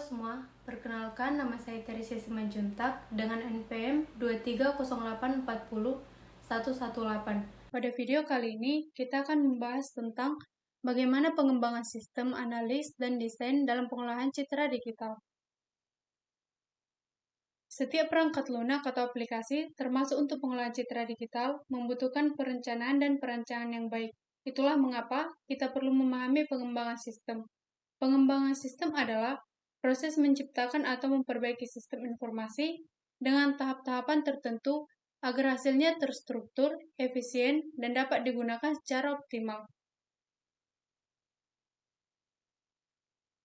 semua, perkenalkan nama saya Teresia Simanjuntak dengan NPM 230840118. Pada video kali ini, kita akan membahas tentang bagaimana pengembangan sistem analis dan desain dalam pengolahan citra digital. Setiap perangkat lunak atau aplikasi, termasuk untuk pengolahan citra digital, membutuhkan perencanaan dan perancangan yang baik. Itulah mengapa kita perlu memahami pengembangan sistem. Pengembangan sistem adalah proses menciptakan atau memperbaiki sistem informasi dengan tahap-tahapan tertentu agar hasilnya terstruktur, efisien, dan dapat digunakan secara optimal.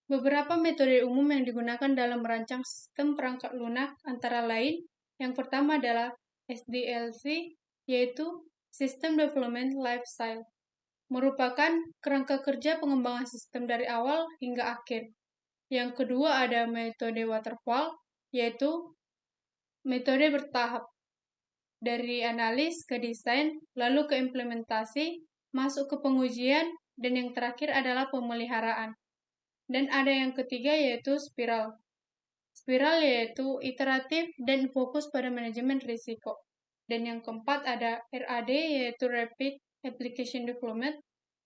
Beberapa metode umum yang digunakan dalam merancang sistem perangkat lunak antara lain, yang pertama adalah SDLC, yaitu System Development Lifecycle, merupakan kerangka kerja pengembangan sistem dari awal hingga akhir. Yang kedua ada metode waterfall, yaitu metode bertahap, dari analis ke desain, lalu ke implementasi, masuk ke pengujian, dan yang terakhir adalah pemeliharaan. Dan ada yang ketiga yaitu spiral. Spiral yaitu iteratif dan fokus pada manajemen risiko. Dan yang keempat ada RAD yaitu Rapid Application Development,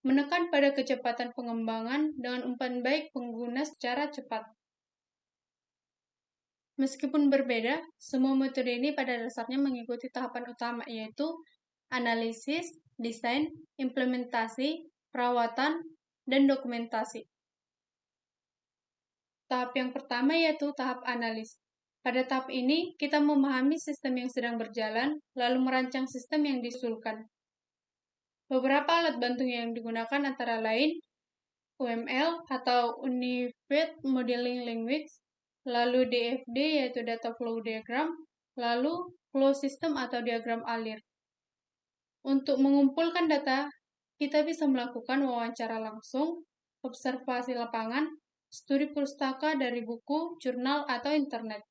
menekan pada kecepatan pengembangan dengan umpan baik pengguna secara cepat. Meskipun berbeda, semua metode ini pada dasarnya mengikuti tahapan utama yaitu analisis, desain, implementasi, perawatan, dan dokumentasi. Tahap yang pertama yaitu tahap analis. Pada tahap ini, kita memahami sistem yang sedang berjalan, lalu merancang sistem yang diusulkan. Beberapa alat bantu yang digunakan antara lain UML atau Unified Modeling Language, lalu DFD yaitu Data Flow Diagram, lalu Flow System atau diagram alir. Untuk mengumpulkan data, kita bisa melakukan wawancara langsung, observasi lapangan, studi pustaka dari buku, jurnal, atau internet.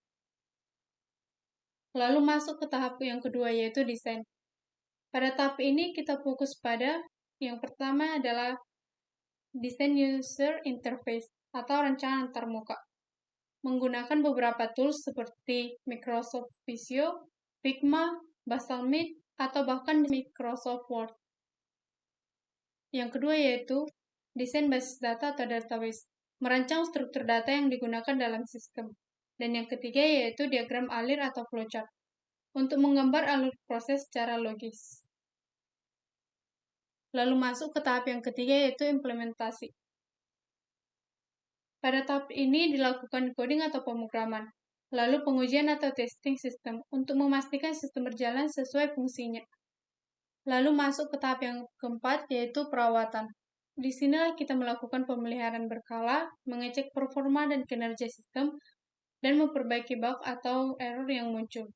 Lalu masuk ke tahap yang kedua yaitu desain. Pada tahap ini kita fokus pada yang pertama adalah desain user interface atau rancangan antarmuka. Menggunakan beberapa tools seperti Microsoft Visio, Figma, Baselmit, atau bahkan Microsoft Word. Yang kedua yaitu desain basis data atau database, merancang struktur data yang digunakan dalam sistem. Dan yang ketiga yaitu diagram alir atau flowchart, untuk menggambar alur proses secara logis. Lalu masuk ke tahap yang ketiga yaitu implementasi. Pada tahap ini dilakukan coding atau pemrograman, lalu pengujian atau testing sistem untuk memastikan sistem berjalan sesuai fungsinya. Lalu masuk ke tahap yang keempat yaitu perawatan. Di sinilah kita melakukan pemeliharaan berkala, mengecek performa dan kinerja sistem, dan memperbaiki bug atau error yang muncul.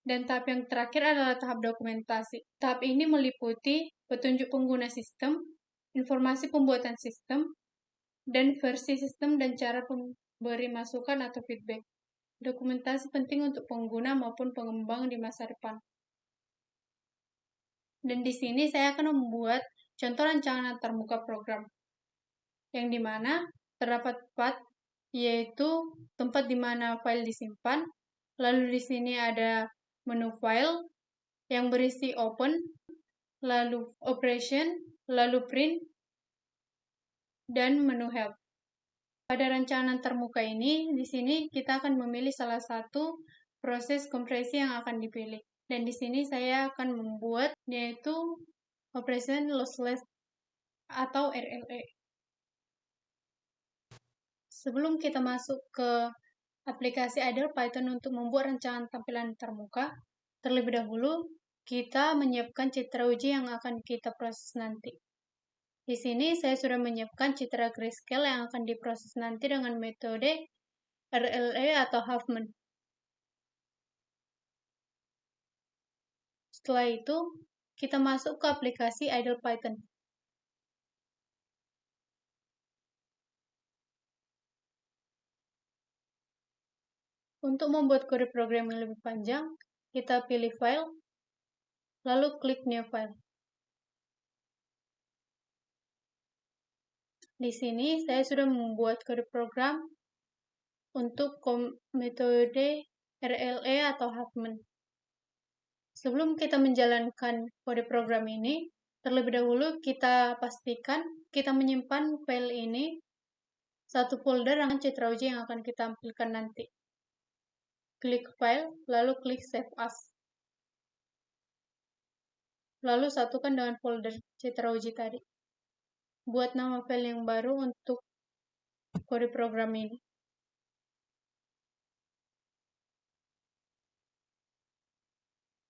Dan tahap yang terakhir adalah tahap dokumentasi. Tahap ini meliputi petunjuk pengguna sistem, informasi pembuatan sistem, dan versi sistem dan cara pemberi masukan atau feedback. Dokumentasi penting untuk pengguna maupun pengembang di masa depan. Dan di sini saya akan membuat contoh rancangan antarmuka program, yang dimana terdapat path, yaitu tempat di mana file disimpan. Lalu di sini ada menu file yang berisi open, lalu operation, lalu print, dan menu help. Pada rancangan antarmuka ini, di sini kita akan memilih salah satu proses kompresi yang akan dipilih. Dan di sini saya akan membuat yaitu operation lossless atau RLE. Sebelum kita masuk ke aplikasi Idle Python untuk membuat rancangan tampilan antarmuka, terlebih dahulu kita menyiapkan citra uji yang akan kita proses nanti. Di sini saya sudah menyiapkan citra grayscale yang akan diproses nanti dengan metode RLE atau Huffman. Setelah itu, kita masuk ke aplikasi Idle Python. Untuk membuat kode program yang lebih panjang, kita pilih File, lalu klik New File. Di sini saya sudah membuat kode program untuk metode RLE atau Huffman. Sebelum kita menjalankan kode program ini, terlebih dahulu kita pastikan kita menyimpan file ini satu folder dengan citra uji yang akan kita tampilkan nanti. Klik File, lalu klik Save As. Lalu satukan dengan folder citra uji tadi. Buat nama file yang baru untuk kode program ini.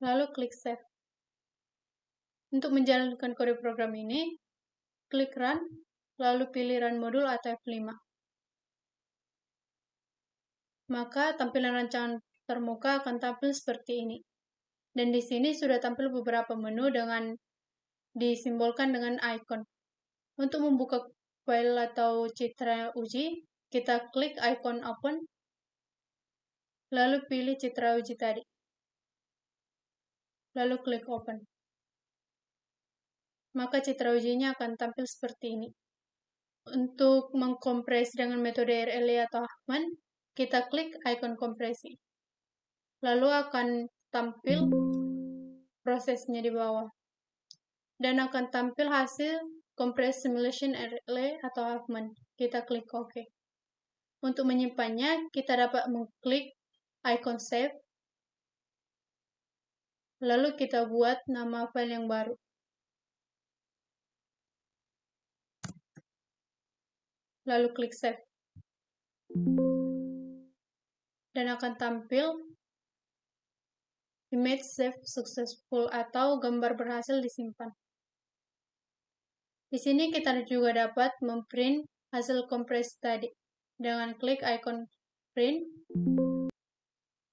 Lalu klik Save. Untuk menjalankan kode program ini, klik Run, lalu pilih Run Modul atau F5. Maka tampilan rancangan termuka akan tampil seperti ini. Dan di sini sudah tampil beberapa menu dengan disimbolkan dengan icon. Untuk membuka file atau citra uji, kita klik icon Open, lalu pilih citra uji tadi. Lalu klik Open. Maka citra ujinya akan tampil seperti ini. Untuk mengkompres dengan metode RLE atau Huffman, kita klik icon kompresi. Lalu akan tampil prosesnya di bawah. Dan akan tampil hasil compress simulation RLE atau Huffman. Kita klik OK. Untuk menyimpannya, kita dapat mengklik icon Save. Lalu kita buat nama file yang baru. Lalu klik Save. Dan akan tampil image save successful atau gambar berhasil disimpan. Di sini kita juga dapat memprint hasil kompresi tadi dengan klik icon print.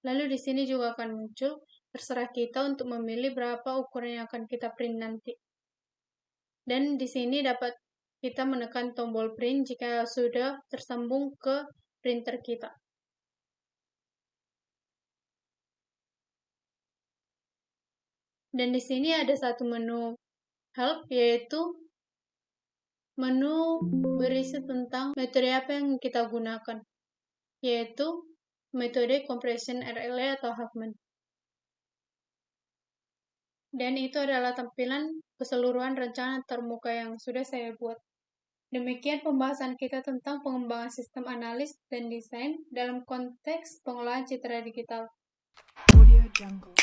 Lalu di sini juga akan muncul, terserah kita untuk memilih berapa ukuran yang akan kita print nanti. Dan di sini dapat kita menekan tombol print jika sudah tersambung ke printer kita. Dan di sini ada satu menu help, yaitu menu berisi tentang metode apa yang kita gunakan, yaitu metode compression RLE atau Huffman. Dan itu adalah tampilan keseluruhan rancangan termuka yang sudah saya buat. Demikian pembahasan kita tentang pengembangan sistem analis dan desain dalam konteks pengolahan citra digital. Audio Jungle.